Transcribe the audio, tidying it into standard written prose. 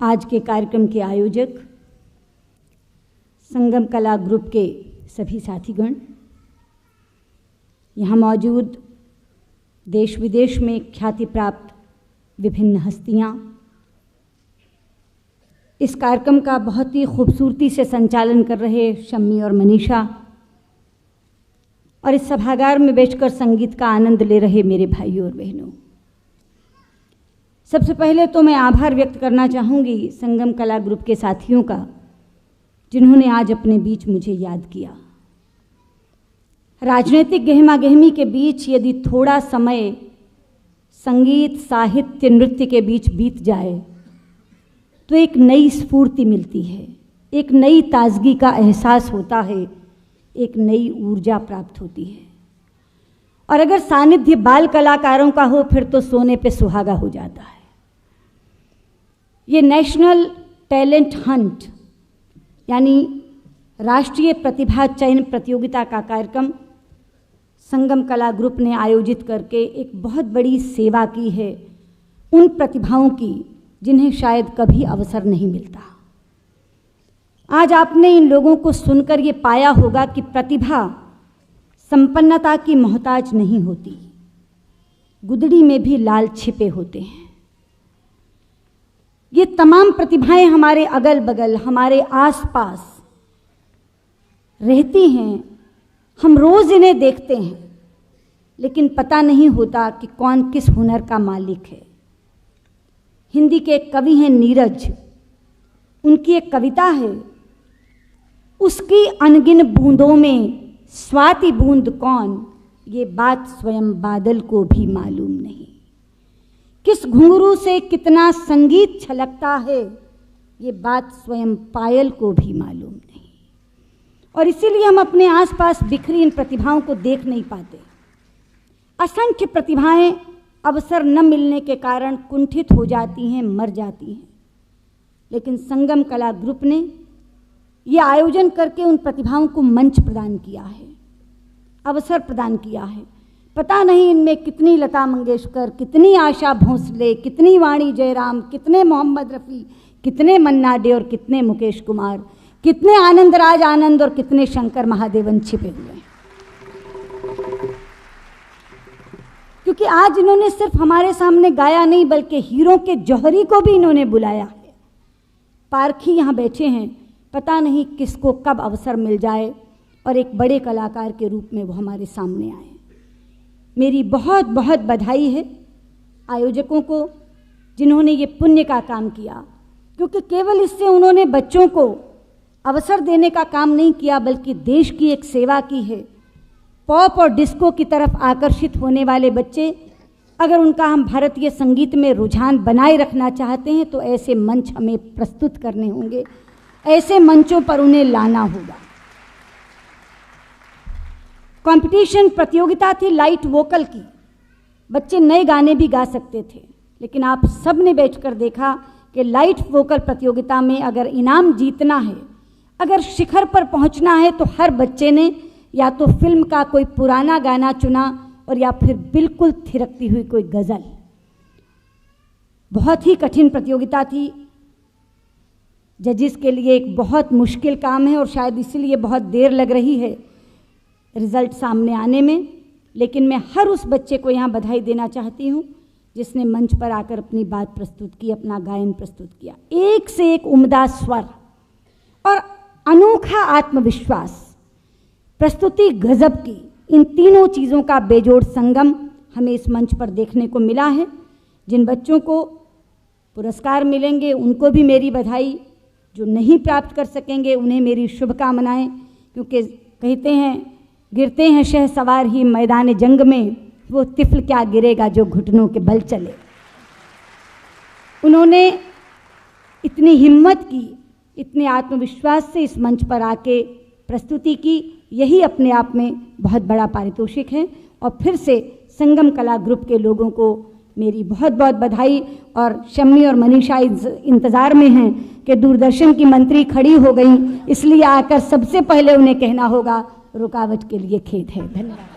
आज के कार्यक्रम के आयोजक, संगम कला ग्रुप के सभी साथीगण, यहाँ मौजूद देश विदेश में ख्याति प्राप्त विभिन्न हस्तियाँ, इस कार्यक्रम का बहुत ही खूबसूरती से संचालन कर रहे शम्मी और मनीषा, और इस सभागार में बैठकर संगीत का आनंद ले रहे मेरे भाइयों और बहनों, सबसे पहले तो मैं आभार व्यक्त करना चाहूँगी संगम कला ग्रुप के साथियों का, जिन्होंने आज अपने बीच मुझे याद किया। राजनीतिक गहमा गहमी के बीच यदि थोड़ा समय संगीत, साहित्य, नृत्य के बीच बीत जाए तो एक नई स्फूर्ति मिलती है, एक नई ताजगी का एहसास होता है, एक नई ऊर्जा प्राप्त होती है। और अगर सानिध्य बाल कलाकारों का हो फिर तो सोने पे सुहागा हो जाता है। ये नेशनल टैलेंट हंट यानी राष्ट्रीय प्रतिभा चयन प्रतियोगिता का कार्यक्रम संगम कला ग्रुप ने आयोजित करके एक बहुत बड़ी सेवा की है उन प्रतिभाओं की जिन्हें शायद कभी अवसर नहीं मिलता। आज आपने इन लोगों को सुनकर ये पाया होगा कि प्रतिभा संपन्नता की मोहताज नहीं होती, गुदड़ी में भी लाल छिपे होते हैं। ये तमाम प्रतिभाएं हमारे अगल बगल, हमारे आसपास रहती हैं, हम रोज इन्हें देखते हैं, लेकिन पता नहीं होता कि कौन किस हुनर का मालिक है। हिंदी के एक कवि हैं नीरज, उनकी एक कविता है, उसकी अनगिन बूंदों में स्वाति बूंद कौन, ये बात स्वयं बादल को भी मालूम नहीं। किस घुंघरू से कितना संगीत छलकता है, ये बात स्वयं पायल को भी मालूम नहीं। और इसीलिए हम अपने आसपास बिखरी इन प्रतिभाओं को देख नहीं पाते। असंख्य प्रतिभाएं अवसर न मिलने के कारण कुंठित हो जाती हैं, मर जाती हैं। लेकिन संगम कला ग्रुप ने यह आयोजन करके उन प्रतिभाओं को मंच प्रदान किया है, अवसर प्रदान किया है। पता नहीं इनमें कितनी लता मंगेशकर, कितनी आशा भोसले, कितनी वाणी जयराम, कितने मोहम्मद रफ़ी, कितने मन्ना डे और कितने मुकेश कुमार, कितने आनंद राज आनंद और कितने शंकर महादेवन छिपे हुए हैं। क्योंकि आज इन्होंने सिर्फ हमारे सामने गाया नहीं, बल्कि हीरों के जौहरी को भी इन्होंने बुलाया है। पारखी यहाँ बैठे हैं, पता नहीं किसको कब अवसर मिल जाए और एक बड़े कलाकार के रूप में वो हमारे सामने आए। मेरी बहुत बहुत बधाई है आयोजकों को, जिन्होंने ये पुण्य का काम किया। क्योंकि केवल इससे उन्होंने बच्चों को अवसर देने का काम नहीं किया, बल्कि देश की एक सेवा की है। पॉप और डिस्को की तरफ आकर्षित होने वाले बच्चे, अगर उनका हम भारतीय संगीत में रुझान बनाए रखना चाहते हैं तो ऐसे मंच हमें प्रस्तुत करने होंगे, ऐसे मंचों पर उन्हें लाना होगा। कंपटीशन प्रतियोगिता थी लाइट वोकल की, बच्चे नए गाने भी गा सकते थे। लेकिन आप सब ने बैठकर देखा कि लाइट वोकल प्रतियोगिता में अगर इनाम जीतना है, अगर शिखर पर पहुंचना है, तो हर बच्चे ने या तो फिल्म का कोई पुराना गाना चुना और या फिर बिल्कुल थिरकती हुई कोई गज़ल। बहुत ही कठिन प्रतियोगिता थी, जजिस के लिए एक बहुत मुश्किल काम है और शायद इसीलिए बहुत देर लग रही है रिजल्ट सामने आने में। लेकिन मैं हर उस बच्चे को यहाँ बधाई देना चाहती हूँ जिसने मंच पर आकर अपनी बात प्रस्तुत की, अपना गायन प्रस्तुत किया। एक से एक उम्दा स्वर और अनोखा आत्मविश्वास, प्रस्तुति गजब की। इन तीनों चीज़ों का बेजोड़ संगम हमें इस मंच पर देखने को मिला है। जिन बच्चों को पुरस्कार मिलेंगे उनको भी मेरी बधाई, जो नहीं प्राप्त कर सकेंगे उन्हें मेरी शुभकामनाएं। क्योंकि कहते हैं गिरते हैं शहसवार ही मैदान जंग में, वो तिफल क्या गिरेगा जो घुटनों के बल चले। उन्होंने इतनी हिम्मत की, इतने आत्मविश्वास से इस मंच पर आके प्रस्तुति की, यही अपने आप में बहुत बड़ा पारितोषिक है। और फिर से संगम कला ग्रुप के लोगों को मेरी बहुत बहुत बधाई। और शम्मी और मनीषा इंतज़ार में हैं कि दूरदर्शन की मंत्री खड़ी हो गई, इसलिए आकर सबसे पहले उन्हें कहना होगा रुकावट के लिए खेद है। धन्यवाद।